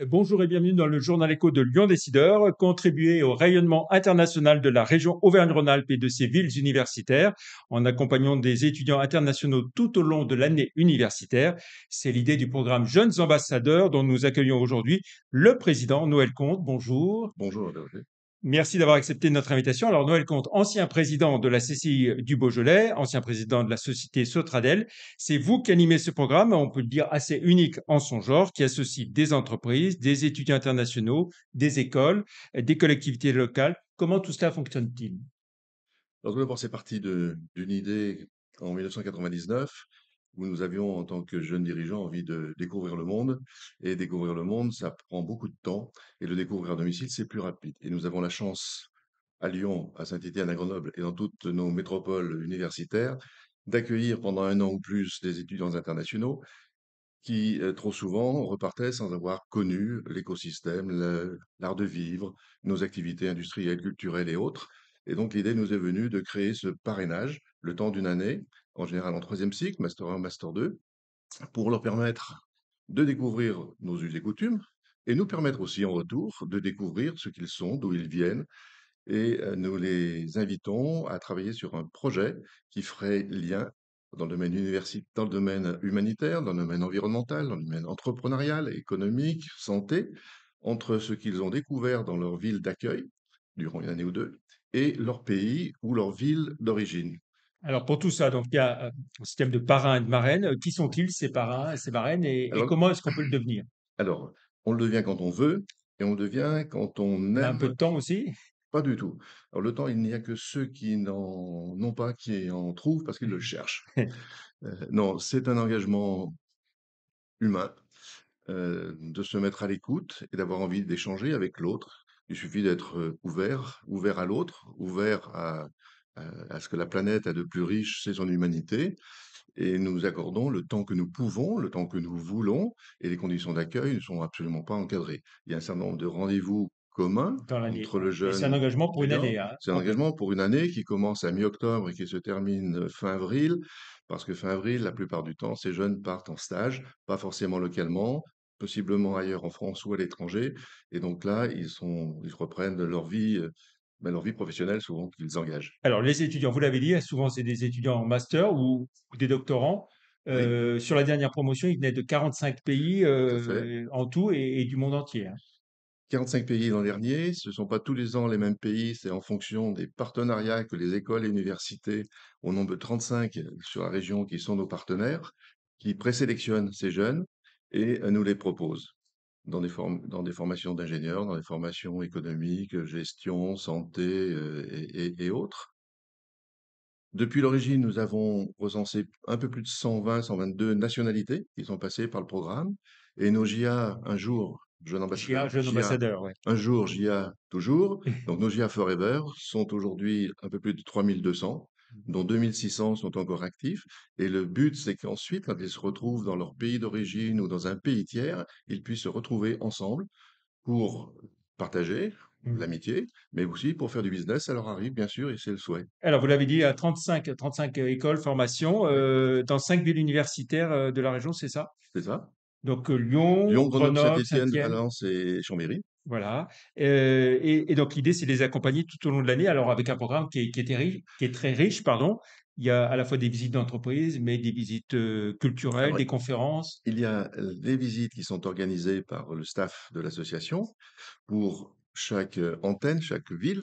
Bonjour et bienvenue dans le journal écho de Lyon Décideur, contribuer au rayonnement international de la région Auvergne-Rhône-Alpes et de ses villes universitaires en accompagnant des étudiants internationaux tout au long de l'année universitaire. C'est l'idée du programme Jeunes Ambassadeurs dont nous accueillons aujourd'hui le président Noël Comte. Bonjour. Bonjour Hervé. Merci d'avoir accepté notre invitation. Alors, Noël Comte, ancien président de la CCI du Beaujolais, ancien président de la société Sotradel, c'est vous qui animez ce programme, on peut le dire assez unique en son genre, qui associe des entreprises, des étudiants internationaux, des écoles, des collectivités locales. Comment tout cela fonctionne-t-il? Alors tout d'abord, c'est parti d'une idée en 1999 où nous avions, en tant que jeunes dirigeants, envie de découvrir le monde. Et découvrir le monde, ça prend beaucoup de temps. Et le découvrir à domicile, c'est plus rapide. Et nous avons la chance, à Lyon, à Saint-Étienne, à Grenoble et dans toutes nos métropoles universitaires, d'accueillir pendant un an ou plus des étudiants internationaux qui, trop souvent, repartaient sans avoir connu l'écosystème, l'art de vivre, nos activités industrielles, culturelles et autres. Et donc, l'idée nous est venue de créer ce parrainage, le temps d'une année, en général en troisième cycle, Master 1, Master 2, pour leur permettre de découvrir nos us et coutumes et nous permettre aussi en retour de découvrir ce qu'ils sont, d'où ils viennent. Et nous les invitons à travailler sur un projet qui ferait lien dans le domaine dans le domaine humanitaire, dans le domaine environnemental, dans le domaine entrepreneurial, économique, santé, entre ce qu'ils ont découvert dans leur ville d'accueil durant une année ou deux et leur pays ou leur ville d'origine. Alors, pour tout ça, donc, il y a un système de parrains et de marraines. Qui sont-ils, ces parrains et ces marraines, et Alors, comment est-ce qu'on peut le devenir? alors, on le devient quand on veut et on le devient quand on On a un peu aime. de temps aussi? Pas du tout. Alors, le temps, il n'y a que ceux qui n'ont pas qui en trouvent parce qu'ils le cherchent. Non, c'est un engagement humain, de se mettre à l'écoute et d'avoir envie d'échanger avec l'autre. Il suffit d'être, ouvert à l'autre, ouvert à ce que la planète a de plus riche, c'est son humanité, et nous accordons le temps que nous pouvons, le temps que nous voulons, et les conditions d'accueil ne sont absolument pas encadrées. Il y a un certain nombre de rendez-vous communs Dans l'année, entre ouais. le Et c'est un jeune engagement pour une étudiant. année, hein. C'est un Ok. engagement pour une année qui commence à mi-octobre et qui se termine fin avril, parce que fin avril, la plupart du temps, ces jeunes partent en stage, pas forcément localement, possiblement ailleurs en France ou à l'étranger. Et donc là, ils reprennent leur vie professionnelle souvent qu'ils engagent. Alors, les étudiants, vous l'avez dit, souvent c'est des étudiants en master ou des doctorants. Oui, Sur la dernière promotion, ils venaient de 45 pays tout à fait. en tout et du monde entier, hein. 45 pays l'an dernier, ce ne sont pas tous les ans les mêmes pays, c'est en fonction des partenariats que les écoles et universités, au nombre de 35 sur la région qui sont nos partenaires, qui présélectionnent ces jeunes et nous les proposent dans des formations d'ingénieurs, dans des formations économiques, gestion, santé et autres. Depuis l'origine, nous avons recensé un peu plus de 120, 122 nationalités qui sont passées par le programme. Et nos JA, un jour, jeune JA, ambassadeur, jeune JA, ambassadeur, ouais. un jour, JA, toujours. Donc nos JA Forever sont aujourd'hui un peu plus de 3200, dont 2600 sont encore actifs. Et le but, c'est qu'ensuite, quand ils se retrouvent dans leur pays d'origine ou dans un pays tiers, ils puissent se retrouver ensemble pour partager Mhm. l'amitié, mais aussi pour faire du business. Ça leur arrive, bien sûr, et c'est le souhait. Alors, vous l'avez dit, à 35 écoles, formations, Oui, dans 5 villes universitaires de la région, c'est ça? c'est ça. Donc, Lyon, Lyon, Grenoble, Grenoble, Saint-Étienne, Saint-Étienne. Valence et Chambéry. Voilà. Et donc l'idée, c'est de les accompagner tout au long de l'année. Alors avec un programme qui est très riche, pardon. Il y a à la fois des visites d'entreprise, mais des visites culturelles, Alors, des conférences. il y a des visites qui sont organisées par le staff de l'association pour chaque antenne, chaque ville,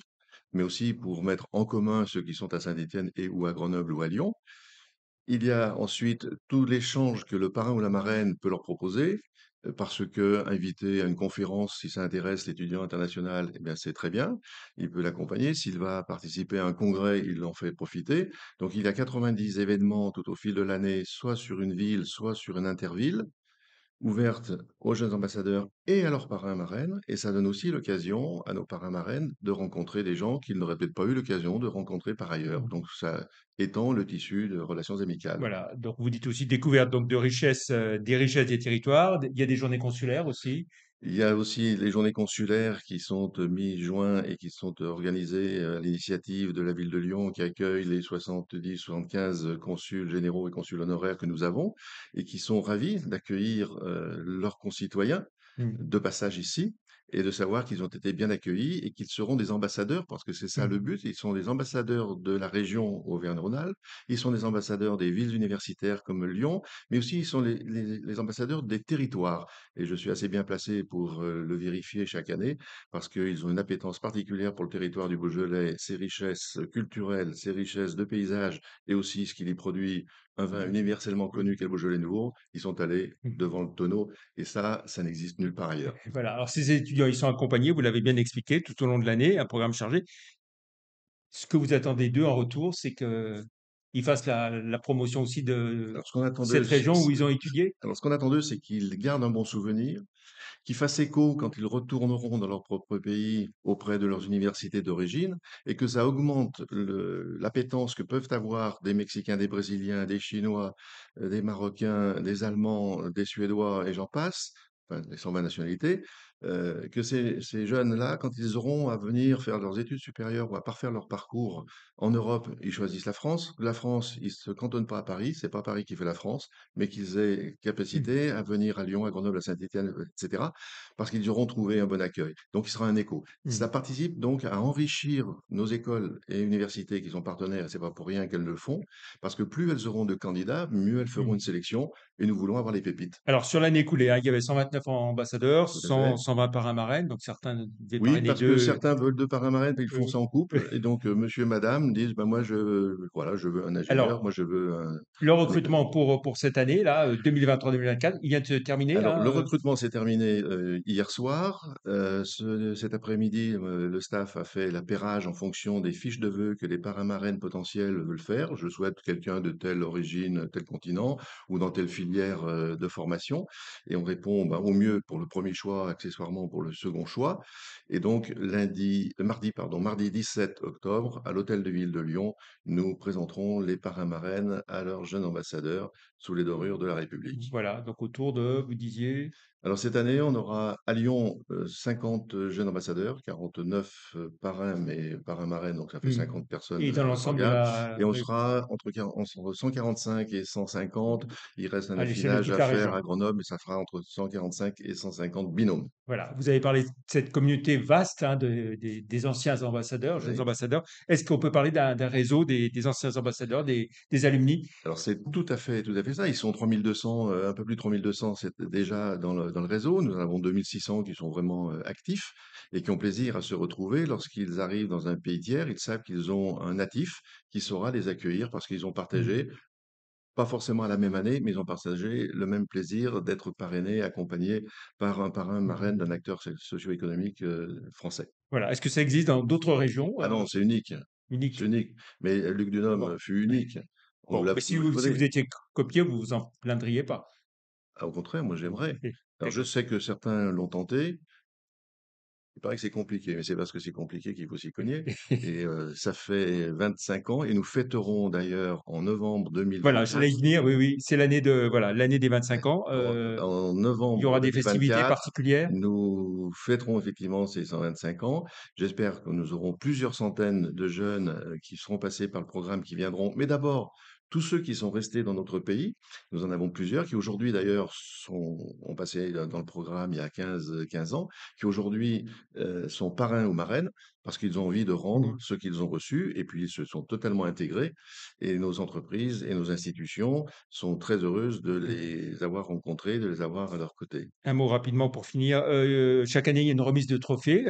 mais aussi pour mettre en commun ceux qui sont à Saint-Étienne et ou à Grenoble ou à Lyon. Il y a ensuite tout l'échange que le parrain ou la marraine peut leur proposer, parce que invité à une conférence, si ça intéresse l'étudiant international, eh bien c'est très bien. Il peut l'accompagner. S'il va participer à un congrès, il l'en fait profiter. Donc il y a 90 événements tout au fil de l'année, soit sur une ville, soit sur une interville, ouverte aux jeunes ambassadeurs et à leurs parrains marraines. Et ça donne aussi l'occasion à nos parrains marraines de rencontrer des gens qu'ils n'auraient peut-être pas eu l'occasion de rencontrer par ailleurs. Donc ça étend le tissu de relations amicales. Voilà. Donc vous dites aussi découverte donc de richesses, des richesses des territoires. Il y a des journées consulaires aussi. Il y a aussi les journées consulaires qui sont mi-juin et qui sont organisées à l'initiative de la ville de Lyon qui accueille les 70-75 consuls généraux et consuls honoraires que nous avons et qui sont ravis d'accueillir leurs concitoyens. Mmh. de passage ici et de savoir qu'ils ont été bien accueillis et qu'ils seront des ambassadeurs, parce que c'est ça Mmh. le but. Ils sont des ambassadeurs de la région Auvergne-Rhône-Alpes, ils sont des ambassadeurs des villes universitaires comme Lyon, mais aussi ils sont les ambassadeurs des territoires. Et je suis assez bien placé pour le vérifier chaque année, parce qu'ils ont une appétence particulière pour le territoire du Beaujolais, ses richesses culturelles, ses richesses de paysages, et aussi ce qu'il y produit, un vin universellement connu qu'est le Beaujolais nouveau. Ils sont allés Mmh. devant le tonneau, et ça n'existe nulle part ailleurs. Voilà, alors ces étudiants, ils sont accompagnés, vous l'avez bien expliqué, tout au long de l'année, un programme chargé. Ce que vous attendez d'eux en retour, c'est qu'ils fassent la promotion aussi de Alors, ce qu'on attend d'eux, cette région où ils ont étudié? c'est qu'ils gardent un bon souvenir, qu'ils fassent écho quand ils retourneront dans leur propre pays auprès de leurs universités d'origine, et que ça augmente l'appétence que peuvent avoir des Mexicains, des Brésiliens, des Chinois, des Marocains, des Allemands, des Suédois, et j'en passe, enfin, les 120 nationalités, que ces jeunes-là, quand ils auront à venir faire leurs études supérieures ou à parfaire leur parcours en Europe, ils choisissent la France. La France, ils se cantonnent pas à Paris, c'est pas Paris qui fait la France, mais qu'ils aient Mmh. capacité à venir à Lyon, à Grenoble, à Saint-Étienne, etc., parce qu'ils auront trouvé un bon accueil. Donc, il sera un écho. Mmh. Ça participe donc à enrichir nos écoles et universités qui sont partenaires, et c'est pas pour rien qu'elles le font, parce que plus elles auront de candidats, mieux elles feront une Mmh. sélection, et nous voulons avoir les pépites. Alors sur l'année écoulée, hein, il y avait 129 ambassadeurs, Tout à fait. 120 parrains-marraines, donc certains devaient Oui, parrainer parce que de certains veulent 2 parrains marraines, mais ils font heu, ça en couple, et donc monsieur et madame disent: «Bah, moi, voilà, je veux un ingénieur, moi, alors je veux le un mécanicien». recrutement pour cette année-là, 2023-2024, il vient de se terminer Alors, là, le recrutement s'est terminé hier soir. Cet après-midi, le staff a fait l'appairage en fonction des fiches de vœux que les parrains-marraines potentiels veulent faire. Je souhaite quelqu'un de telle origine, tel continent, ou dans telle filière de formation. Et on répond bah, au mieux pour le premier choix, accessoirement pour le second choix. Et donc, mardi 17 octobre, à l'Hôtel de Ville de Lyon, nous présenterons les parrains-marraines à leurs jeunes ambassadeurs sous les dorures de la République. voilà, donc autour de, vous disiez? Alors cette année, on aura à Lyon 50 jeunes ambassadeurs, 49 parrains, mais parrains-marraines, donc ça fait Mmh. 50 personnes Et dans au l'ensemble de regard. la Et on oui, sera entre 145 et 150. Il reste un à l'échelle de affinage toute à la faire région. à Grenoble, et ça fera entre 145 et 150 binômes. Voilà, vous avez parlé de cette communauté vaste, hein, des anciens ambassadeurs, jeunes Oui. ambassadeurs. Est-ce qu'on peut parler d'un réseau des anciens ambassadeurs, des alumni? Alors c'est tout à fait ça. Ils sont 3200, un peu plus de 3200, c'est déjà dans le réseau. Nous en avons 2600 qui sont vraiment actifs et qui ont plaisir à se retrouver lorsqu'ils arrivent dans un pays tiers. Ils savent qu'ils ont un natif qui saura les accueillir parce qu'ils ont Mmh. partagé, pas forcément à la même année, mais ils ont partagé le même plaisir d'être parrainés, accompagnés par un parrain, marraine d'un Mmh. acteur socio-économique français. Voilà. Est-ce que ça existe dans d'autres régions, Ah non, c'est unique, c'est uniques? unique. Mais Luc Dunhomme Bon. fut unique. On nous Bon, l'a mais si prouvé. vous étiez copié, vous vous en plaindriez pas? Ah, au contraire, moi j'aimerais. Alors je D'accord. sais que certains l'ont tenté. Il paraît que c'est compliqué, mais c'est parce que c'est compliqué qu'il faut s'y cogner. Et ça fait 25 ans, et nous fêterons d'ailleurs en novembre Voilà, j'allais 2024. y venir, oui, oui, c'est l'année de voilà, l'année des 25 ans, En il y novembre aura des festivités 2024, particulières? nous fêterons effectivement ces 125 ans. J'espère que nous aurons plusieurs centaines de jeunes qui seront passés par le programme, qui viendront. Mais d'abord, tous ceux qui sont restés dans notre pays, nous en avons plusieurs qui aujourd'hui d'ailleurs ont passé dans le programme il y a 15 ans, qui aujourd'hui sont parrains ou marraines parce qu'ils ont envie de rendre Mmh. ce qu'ils ont reçu, et puis ils se sont totalement intégrés. Et nos entreprises et nos institutions sont très heureuses de les avoir rencontrés, de les avoir à leur côté. Un mot rapidement pour finir, chaque année, il y a une remise de trophées,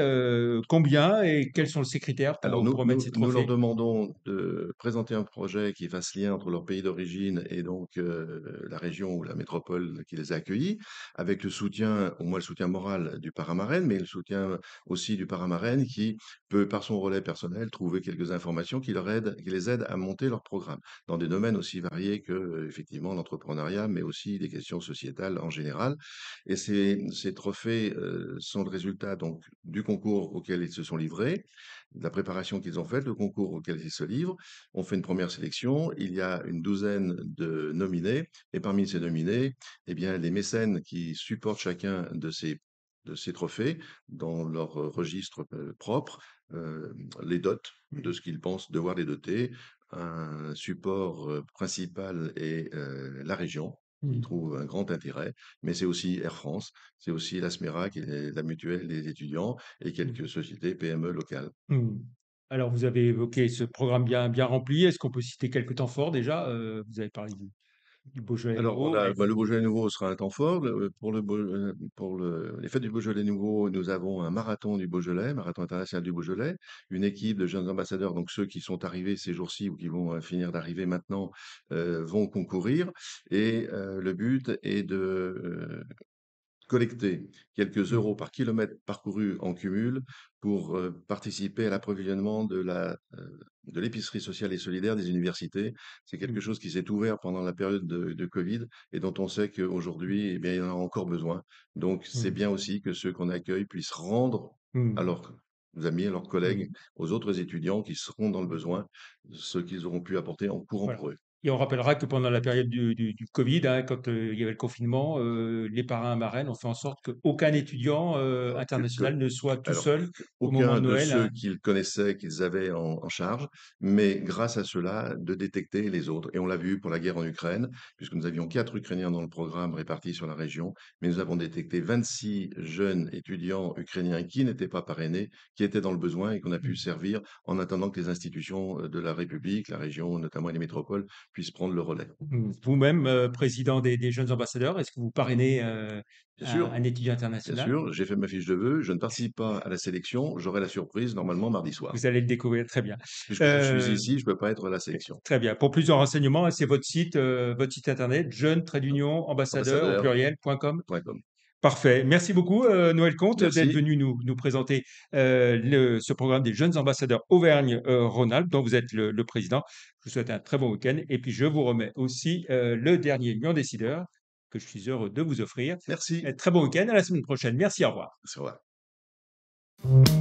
combien et quels sont ces critères Alors pour remettre ces nous leur trophées? demandons de présenter un projet qui fasse lien entre leur pays d'origine et donc la région ou la métropole qui les a accueillis, avec le soutien, au moins le soutien moral du parrain-marraine, mais le soutien aussi du parrain-marraine qui peut, par son relais personnel, trouver quelques informations qui les aident à monter leur programme, dans des domaines aussi variés que, effectivement, l'entrepreneuriat, mais aussi des questions sociétales en général. Et ces trophées sont le résultat donc du concours auquel ils se sont livrés, de la préparation qu'ils ont faite, le concours auquel ils se livrent. On fait une première sélection, il y a une douzaine de nominés, et parmi ces nominés, eh bien, les mécènes qui supportent chacun de ces trophées dans leur registre propre, les dotent de Mmh. ce qu'ils pensent devoir les doter. Un support principal est la région. qui y Mmh. trouvent un grand intérêt, mais c'est aussi Air France, c'est aussi la SMERA, qui est la mutuelle des étudiants, et Mmh. quelques sociétés PME locales. Mmh. Alors vous avez évoqué ce programme bien rempli. Est-ce qu'on peut citer quelques temps forts déjà? Vous avez parlé du Beaujolais Alors, on nouveau, a mais bah, le Beaujolais nouveau sera un temps fort. Les fêtes du Beaujolais nouveau, nous avons un marathon du Beaujolais, marathon international du Beaujolais, une équipe de jeunes ambassadeurs, donc ceux qui sont arrivés ces jours-ci ou qui vont finir d'arriver maintenant, vont concourir. Et le but est de collecter quelques mmh, euros par kilomètre parcouru en cumul pour participer à l'approvisionnement de l'épicerie sociale et solidaire des universités. C'est quelque mmh, chose qui s'est ouvert pendant la période de Covid et dont on sait qu'aujourd'hui, eh bien, il y en a encore besoin. Donc, c'est mmh, bien aussi que ceux qu'on accueille puissent rendre à mmh, leurs amis, à leurs collègues, mmh. aux autres étudiants qui seront dans le besoin, ce qu'ils auront pu apporter en courant Voilà, pour eux. et on rappellera que pendant la période du covid, hein, quand, il y avait le confinement, les parrains, marraines ont fait en sorte qu'aucun étudiant, Alors international ne soit tout seul au moment aucun de de Noël, ceux hein. qu'ils connaissaient, qu'ils avaient en charge, mais grâce à cela, de détecter les autres. Et on l'a vu pour la guerre en Ukraine, puisque nous avions 4 Ukrainiens dans le programme répartis sur la région, mais nous avons détecté 26 jeunes étudiants ukrainiens qui n'étaient pas parrainés, qui étaient dans le besoin et qu'on a pu Mmh, servir en attendant que les institutions de la République, la région, notamment les métropoles, puissent prendre le relais. mmh. Vous-même, président des jeunes ambassadeurs, est-ce que vous parrainez, Bien un sûr, étudiant bien international? sûr, j'ai fait ma fiche de vœux, je ne participe pas à la sélection, j'aurai la surprise normalement mardi soir. Vous allez le découvrir, très bien. Puisque je suis Heu, ici, je ne peux pas être à la sélection. Très bien. Pour plus de renseignements, c'est votre site internet, jeune-ambassadeur au Ambassadeur pluriel.com. point com. Parfait. Merci beaucoup, Noël Comte, d'être Merci, venu nous présenter ce programme des jeunes ambassadeurs Auvergne-Rhône-Alpes, dont vous êtes le président. Je vous souhaite un très bon week-end. Et puis, je vous remets aussi le dernier Lion décideur que je suis heureux de vous offrir. merci. Très bon week-end. À la semaine prochaine. Merci. Au revoir. Au revoir.